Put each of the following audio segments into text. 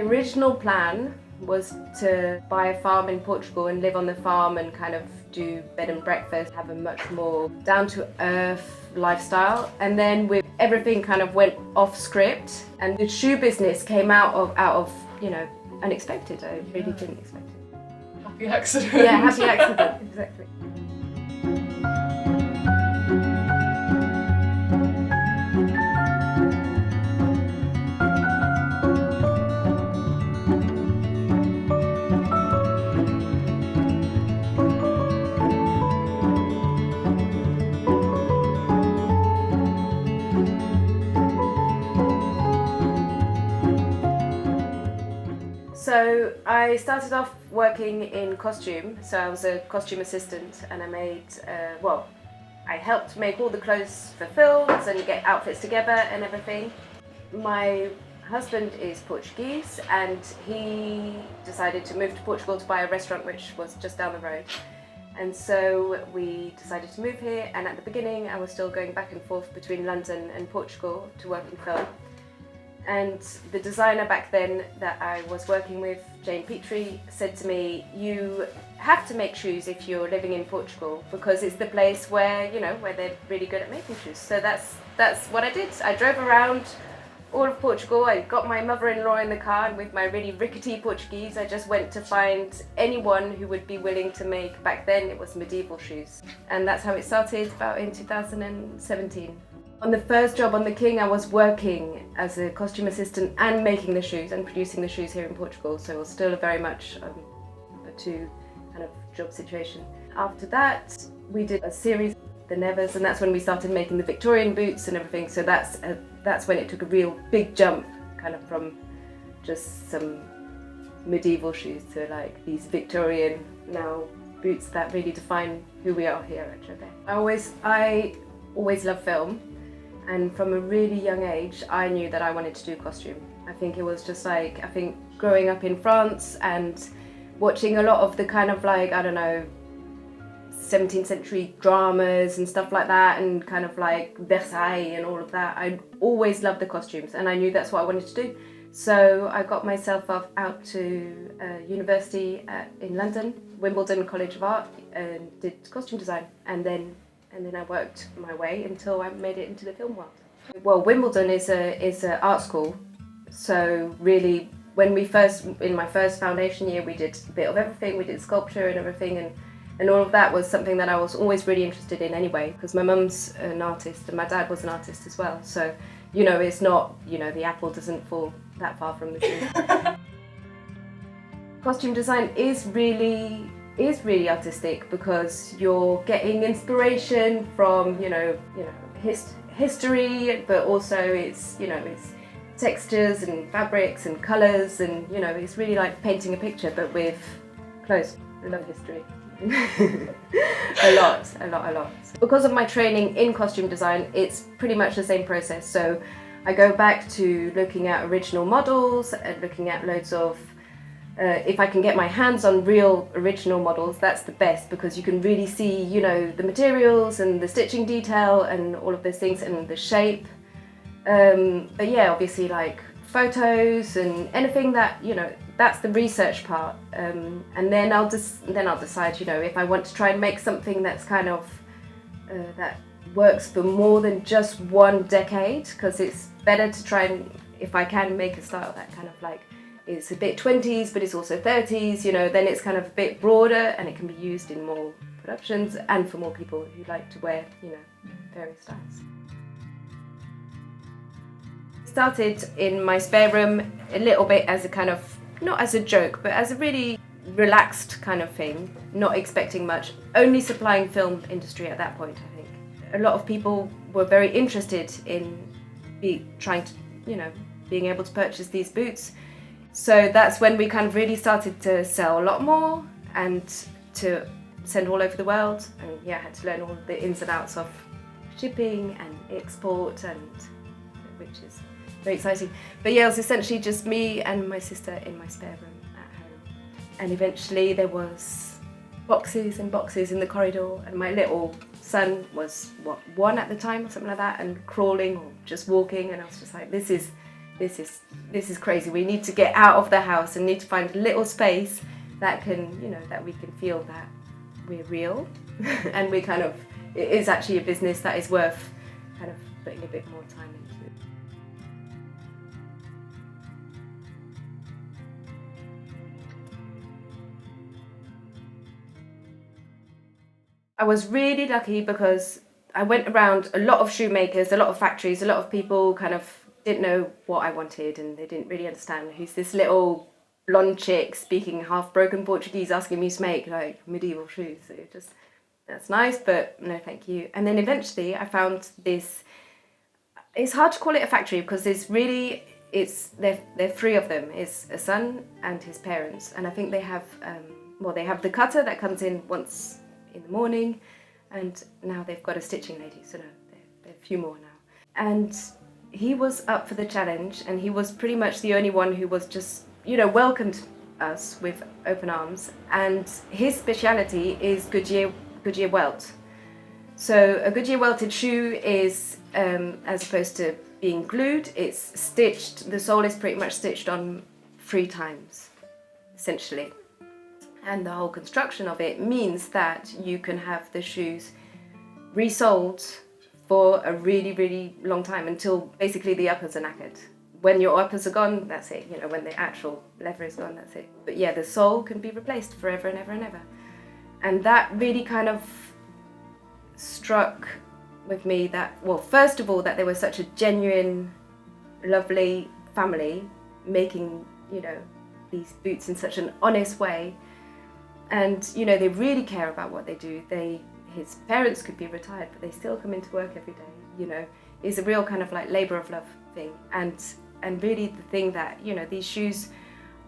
original plan was to buy a farm in Portugal and live on the farm and kind of do bed and breakfast, have a much more down-to-earth lifestyle. And then with everything kind of went off script, and the shoe business came out of unexpected. I really didn't expect it. Happy accident. Yeah, happy accident, exactly. So I started off working in costume, so I was a costume assistant, and I made, I helped make all the clothes for films and get outfits together and everything. My husband is Portuguese, and he decided to move to Portugal to buy a restaurant which was just down the road. And so we decided to move here, and at the beginning I was still going back and forth between London and Portugal to work in film. And the designer back then that I was working with, Jane Petrie, said to me, you have to make shoes if you're living in Portugal, because it's the place where, where they're really good at making shoes. So that's what I did. I drove around all of Portugal. I got my mother-in-law in the car, and with my really rickety Portuguese, I just went to find anyone who would be willing to make, back then it was medieval shoes. And that's how it started about in 2017. On the first job on the King, I was working as a costume assistant and making the shoes and producing the shoes here in Portugal, so it was still very much a two kind of job situation. After that, we did a series, the Nevers, and that's when we started making the Victorian boots and everything, so that's when it took a real big jump, kind of from just some medieval shoes to like these Victorian now boots that really define who we are here at Atelier. I always loved film. And from a really young age, I knew that I wanted to do costume. I think it was just like, growing up in France and watching a lot of the kind of 17th century dramas and stuff like that, and kind of like Versailles and all of that. I always loved the costumes, and I knew that's what I wanted to do. So I got myself out to university in London, Wimbledon College of Art, and did costume design. And then I worked my way until I made it into the film world. Well, Wimbledon is a art school, so really in my first foundation year, we did a bit of everything. We did sculpture and everything, and all of that was something that I was always really interested in anyway, because my mum's an artist and my dad was an artist as well, so it's not, the apple doesn't fall that far from the tree. Costume design is really artistic, because you're getting inspiration from history, but also it's textures and fabrics and colours, and it's really like painting a picture but with clothes. I love history. a lot. Because of my training in costume design, it's pretty much the same process. So I go back to looking at original models and looking at loads of if I can get my hands on real original models, that's the best, because you can really see, the materials and the stitching detail and all of those things and the shape. But yeah, obviously like photos and anything that, that's the research part. And then I'll decide, if I want to try and make something that's kind of, that works for more than just one decade, because it's better to try and, if I can, make a style that kind of like, it's a bit 20s, but it's also 30s, then it's kind of a bit broader, and it can be used in more productions and for more people who like to wear, various styles. Started in my spare room a little bit as a kind of, not as a joke, but as a really relaxed kind of thing, not expecting much, only supplying film industry at that point, I think. A lot of people were very interested in being able to purchase these boots. So that's when we kind of really started to sell a lot more and to send all over the world. And yeah, I had to learn all the ins and outs of shipping and export, and which is very exciting. But yeah, it was essentially just me and my sister in my spare room at home. And eventually there was boxes and boxes in the corridor, and my little son was, 1 at the time or something like that, and crawling or just walking, and I was just like, this is this is crazy. We need to get out of the house and need to find a little space that can, that we can feel that we're real and we kind of, it is actually a business that is worth kind of putting a bit more time into. I was really lucky because I went around a lot of shoemakers, a lot of factories, a lot of people kind of didn't know what I wanted and they didn't really understand who's this little blonde chick speaking half broken Portuguese asking me to make like medieval shoes. So just, that's nice, but no thank you. And then eventually I found this, it's hard to call it a factory because they're three of them. It's a son and his parents, and I think they have they have the cutter that comes in once in the morning, and now they've got a stitching lady, so no, they're a few more now. And he was up for the challenge, and he was pretty much the only one who was just, welcomed us with open arms. And his speciality is Goodyear welt. So a Goodyear welted shoe is, as opposed to being glued, it's stitched, the sole is pretty much stitched on 3 times, essentially. And the whole construction of it means that you can have the shoes resoled for a really, really long time until basically the uppers are knackered. When your uppers are gone, that's it. When the actual leather is gone, that's it. But yeah, the sole can be replaced forever and ever and ever. And that really kind of struck with me that, well, first of all, that there was such a genuine, lovely family making, these boots in such an honest way. And, they really care about what they do. His parents could be retired, but they still come into work every day, It's a real kind of like labour of love thing. And really the thing that, these shoes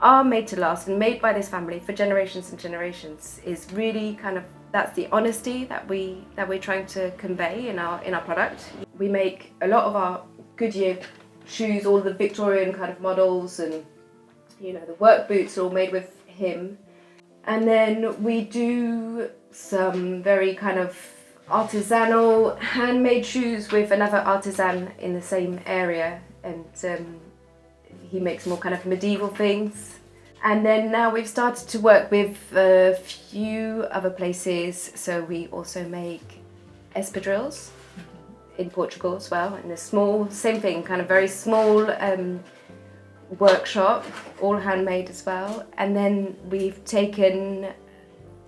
are made to last and made by this family for generations and generations is really kind of, that's the honesty that we're trying to convey in our product. We make a lot of our Goodyear shoes, all the Victorian kind of models, and, the work boots are all made with him. And then we do some very kind of artisanal handmade shoes with another artisan in the same area, and he makes more kind of medieval things. And then now we've started to work with a few other places, so we also make espadrilles in Portugal as well, in a small, same thing, kind of very small workshop, all handmade as well. And then we've taken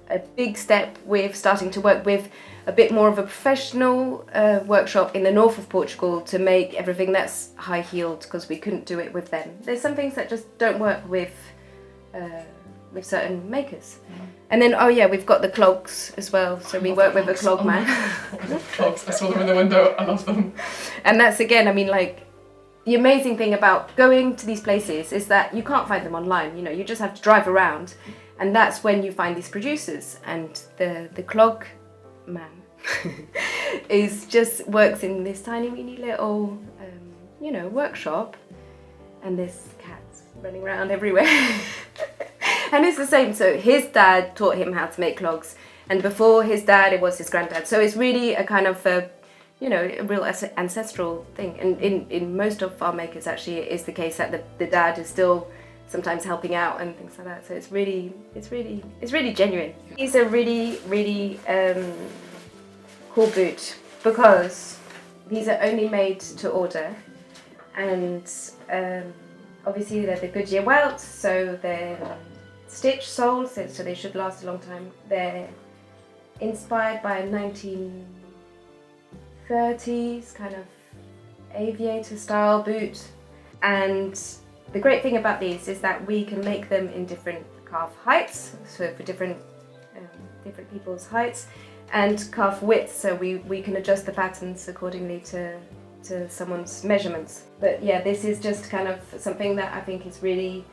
a big step with starting to work with a bit more of a professional workshop in the north of Portugal to make everything that's high-heeled, because we couldn't do it with them. There's some things that just don't work with certain makers. And then, we've got the clogs as well, so we work with a clog man. I love clogs, I saw them in the window, I love them. And that's, again, the amazing thing about going to these places is that you can't find them online, you just have to drive around, and that's when you find these producers. And the clog man works in this tiny weeny little workshop, and there's cats running around everywhere. And it's the same, so his dad taught him how to make clogs, and before his dad it was his granddad, so it's really a kind of a real ancestral thing. And in most of our makers, actually, it is the case that the dad is still sometimes helping out and things like that. So it's really genuine. It's a really, really cool boot because these are only made to order, and obviously they're the Goodyear welt, so they're stitched soles, so they should last a long time. They're inspired by a 1930s kind of aviator style boot, and the great thing about these is that we can make them in different calf heights, so for different people's heights, and calf width, so we can adjust the patterns accordingly to someone's measurements. But yeah, this is just kind of something that I think is really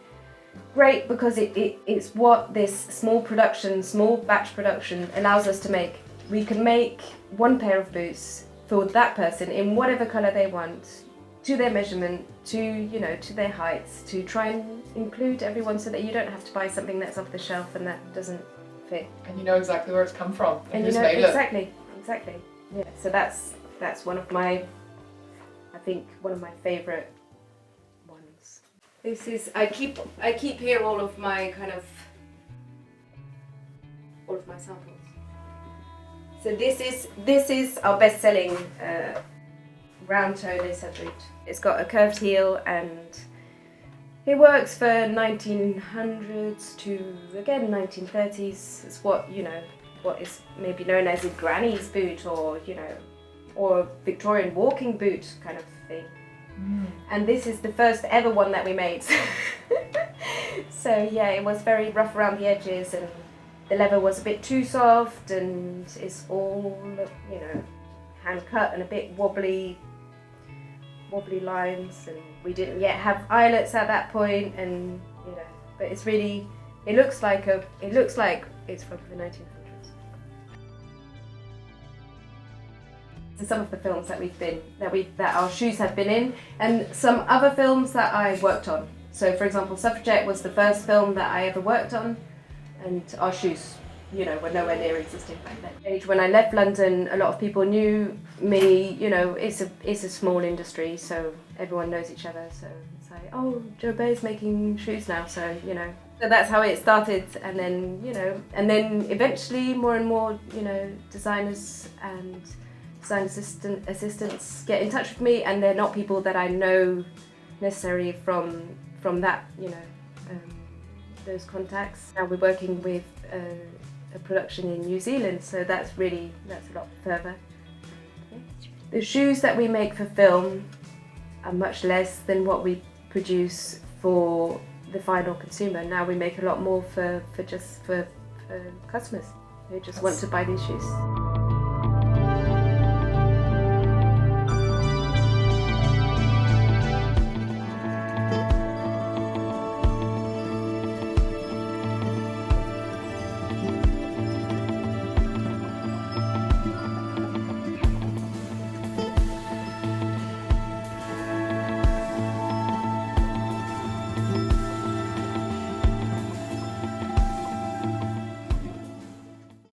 great because it's what this small batch production allows us to make. We can make one pair of boots for that person in whatever colour they want, to their measurement, to their heights, to try and include everyone so that you don't have to buy something that's off the shelf and that doesn't fit. And you know exactly where it's come from and who's made it. Exactly. Yeah. So that's one of my favourite ones. This is, I keep here all of my samples. So this is our best-selling round toe lace-up boot. It's got a curved heel and it works for 1900s to again 1930s. It's what is maybe known as a granny's boot, or or a Victorian walking boot kind of thing. And this is the first ever one that we made. So yeah, it was very rough around the edges and the leather was a bit too soft, and it's all hand cut and a bit wobbly lines, and we didn't yet have eyelets at that point, and but it's really, it looks like it's from the 1900s. So some of the films that our shoes have been in, and some other films that I worked on. So for example, Suffragette was the first film that I ever worked on, and our shoes were nowhere near existing back then. When I left London, a lot of people knew me. It's a small industry, so everyone knows each other. So it's like, oh, Jo Bay's making shoes now, so So that's how it started, and then eventually more and more designers and design assistants get in touch with me, and they're not people that I know necessarily from that those contacts. Now we're working with a production in New Zealand, so that's a lot further. Yeah. The shoes that we make for film are much less than what we produce for the final consumer. Now we make a lot more for customers who just want to buy these shoes.